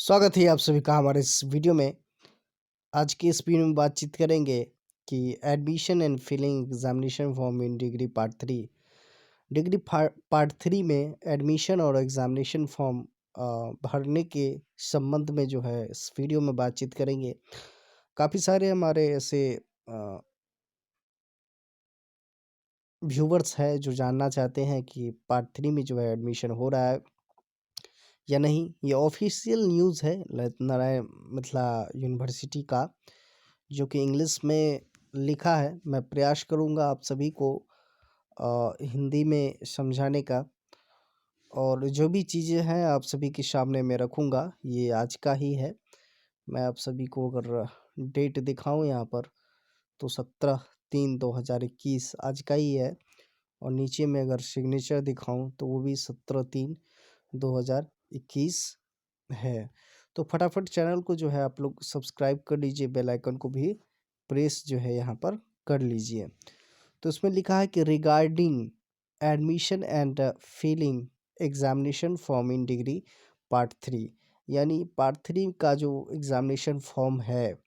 स्वागत है आप सभी का हमारे इस वीडियो में। आज की इस वीडियो में बातचीत करेंगे कि admission and filling examination form in degree part three. Part three में एडमिशन और एग्जामिनेशन फॉर्म भरने के संबंध में जो है इस वीडियो में बातचीत करेंगे। काफ़ी सारे हमारे ऐसे व्यूवर्स हैं जो जानना चाहते हैं कि पार्ट थ्री में जो है एडमिशन हो रहा है या नहीं। ये ऑफिशियल न्यूज़ है नारायण मिथिला यूनिवर्सिटी का, जो कि इंग्लिश में लिखा है। मैं प्रयास करूँगा आप सभी को हिंदी में समझाने का, और जो भी चीज़ें हैं आप सभी के सामने मैं रखूँगा। ये आज का ही है। मैं आप सभी को अगर डेट दिखाऊँ यहाँ पर, तो 17/3/2021 आज का ही है। और नीचे में अगर सिग्नेचर दिखाऊँ तो वो भी 17/3/2021 है। तो फटाफट चैनल को जो है आप लोग सब्सक्राइब कर लीजिए, बेल आइकन को भी प्रेस जो है यहाँ पर कर लीजिए। तो इसमें लिखा है कि regarding admission and filling examination form in degree part three, यानी पार्ट थ्री का जो एग्जामिनेशन फॉर्म है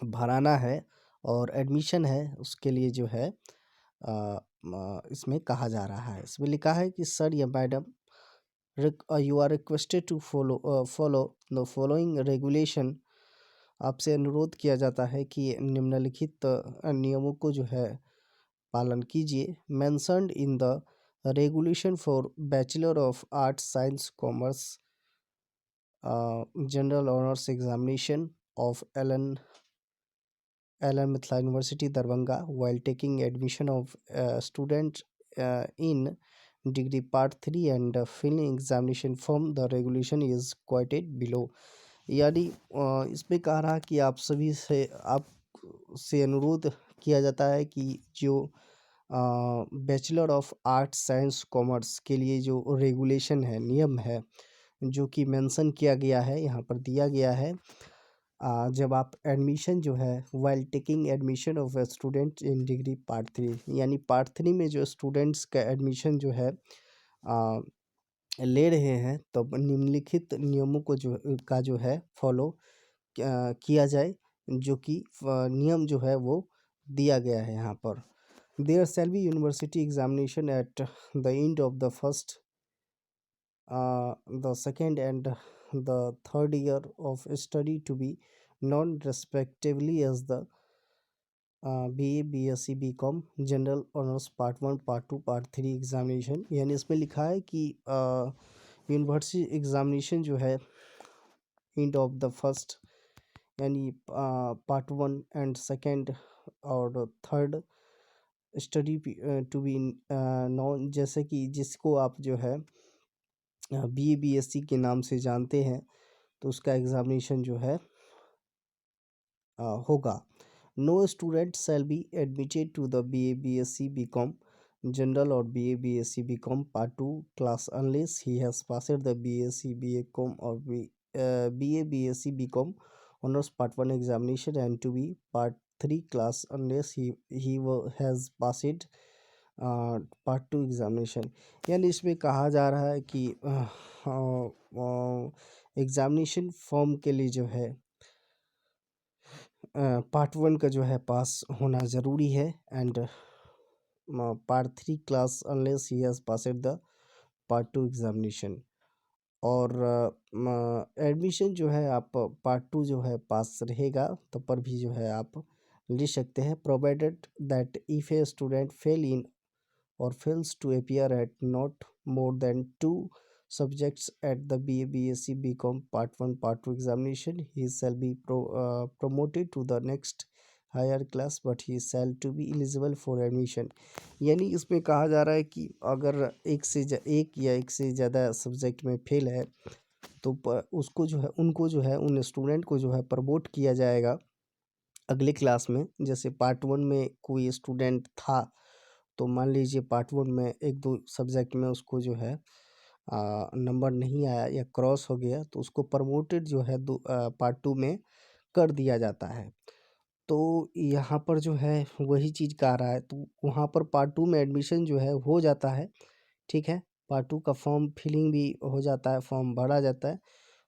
भराना है और एडमिशन है उसके लिए जो है इसमें कहा जा रहा है। इसमें लिखा है कि सर या madam, you are requested to follow the following regulation। आपसे अनुरोध किया जाता है कि निम्नलिखित नियमों को जो है पालन कीजिए। Mentioned in the regulation for bachelor of arts science commerce general honours examination of LN Mithila university Darbhanga while taking admission of students in degree part 3 and filling examination form, the regulation is quoted below। यानी इसमें कह रहा कि आप से अनुरोध किया जाता है कि जो bachelor of arts science commerce के लिए जो रेगुलेशन है, नियम है, जो कि मेंशन किया गया है, यहाँ पर दिया गया है। जब आप एडमिशन जो है while taking admission of student in degree part three, यानी पार्ट थ्री में जो स्टूडेंट्स का एडमिशन जो है ले रहे हैं, तो निम्नलिखित नियमों को जो है फॉलो किया जाए, जो कि नियम जो है वो दिया गया है यहाँ पर। There shall be university examination at the end of the first, the second and the third year of study to be known respectively as the BA, BSc, BCom, general honours part one, part two, part three examination. यानी इसमें लिखा है कि university examination जो है end of the first, यानी part one and second और third study to be known, जैसे कि जिसको आप जो है BA, BSc के नाम से जानते हैं, तो उसका एग्जामिनेशन जो है होगा। No student shall be admitted to the BA, BSc, BCom general और BA, BSc, BCom part two class unless he has passed the BSc, BCom और BA, BSc, BCom honours part one examination and to be part three class unless he has passed part two examination. यानी इसमें कहा जा रहा है कि examination form के लिए जो है पार्ट वन का जो है पास होना ज़रूरी है, and part three class unless he has passed the part two examination. और एडमिशन जो है आप पार्ट टू जो है पास रहेगा तब पर भी जो है आप ले सकते हैं, provided that if a student fail in or fails to appear at not more than two subjects at the BA, BSc, BCom Part 1, Part 2 examination, he shall be promoted to the next higher class, but he shall to be eligible for admission। यानी इसमें कहा जा रहा है कि अगर एक या एक से ज़्यादा सब्जेक्ट में फेल है, तो उसको जो है उनको जो है उन स्टूडेंट को जो है प्रमोट किया जाएगा अगले क्लास में। जैसे पार्ट वन में कोई स्टूडेंट था, तो मान लीजिए पार्ट वन में एक दो सब्जेक्ट में उसको जो है नंबर नहीं आया या क्रॉस हो गया, तो उसको प्रमोटेड जो है पार्ट टू में कर दिया जाता है। तो यहाँ पर जो है वही चीज़ कह रहा है, तो वहाँ पर पार्ट टू में एडमिशन जो है हो जाता है, ठीक है। पार्ट टू का फॉर्म फिलिंग भी हो जाता है, फॉर्म भरा जाता है।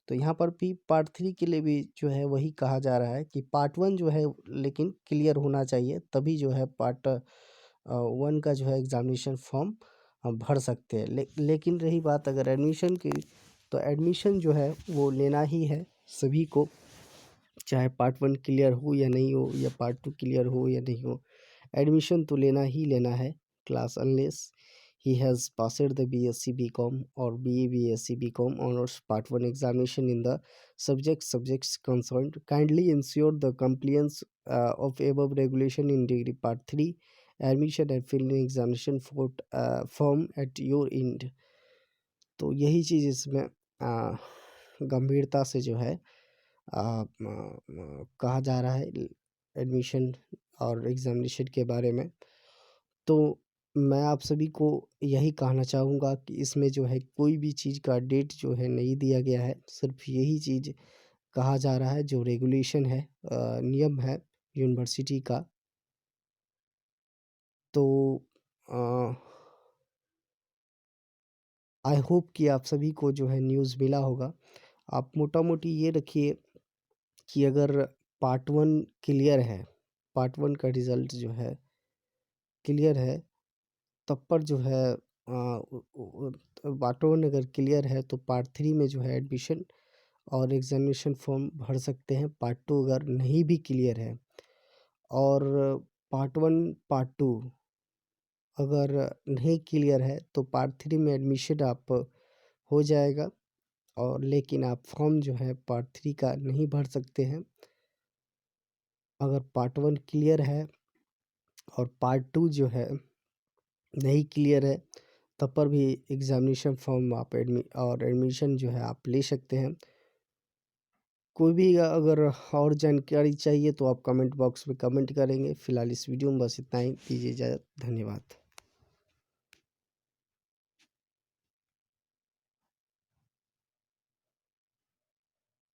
तो यहाँ पर भी पार्ट 3 के लिए भी जो है वही कहा जा रहा है कि पार्ट 1 जो है लेकिन क्लियर होना चाहिए, तभी जो है पार्ट 1 का जो है एग्ज़ामिनेशन फॉर्म हम भर सकते हैं। लेकिन रही बात अगर एडमिशन की, तो एडमिशन जो है वो लेना ही है सभी को, चाहे पार्ट 1 क्लियर हो या नहीं हो, या पार्ट 2 क्लियर हो या नहीं हो, एडमिशन तो लेना ही लेना है class, unless he has passed the BSc BCom or BA BSc BCom honors part 1 examination in the subjects concerned. Kindly ensure the compliance of above regulation in degree part 3 admission and filling examination form at your end. तो यही चीज़ इसमें गंभीरता से जो है कहा जा रहा है एडमिशन और एग्ज़ामिनेशन के बारे में। तो मैं आप सभी को यही कहना चाहूँगा कि इसमें जो है कोई भी चीज़ का डेट जो है नहीं दिया गया है, सिर्फ यही चीज़ कहा जा रहा है जो रेगुलेशन है, नियम है यूनिवर्सिटी का। तो आई होप कि आप सभी को जो है न्यूज़ मिला होगा। आप मोटा-मोटी ये रखिए कि अगर पार्ट 1 क्लियर है, पार्ट 1 का रिज़ल्ट जो है क्लियर है, तब पर जो है पार्ट 1 अगर क्लियर है तो पार्ट 3 में जो है एडमिशन और एग्ज़ामिनेशन फॉर्म भर सकते हैं। पार्ट 2 अगर नहीं भी क्लियर है और पार्ट 1, पार्ट 2 अगर नहीं क्लियर है तो पार्ट 3 में एडमिशन आप हो जाएगा, और लेकिन आप फॉर्म जो है पार्ट 3 का नहीं भर सकते हैं। अगर पार्ट 1 क्लियर है और पार्ट 2 जो है नहीं क्लियर है, तब पर भी एग्ज़ामिनेशन फॉर्म आप एडमिशन जो है आप ले सकते हैं। कोई भी अगर और जानकारी चाहिए तो आप कमेंट बॉक्स में कमेंट करेंगे। फ़िलहाल इस वीडियो में बस इतना ही। दीजिए इजाज़त। धन्यवाद।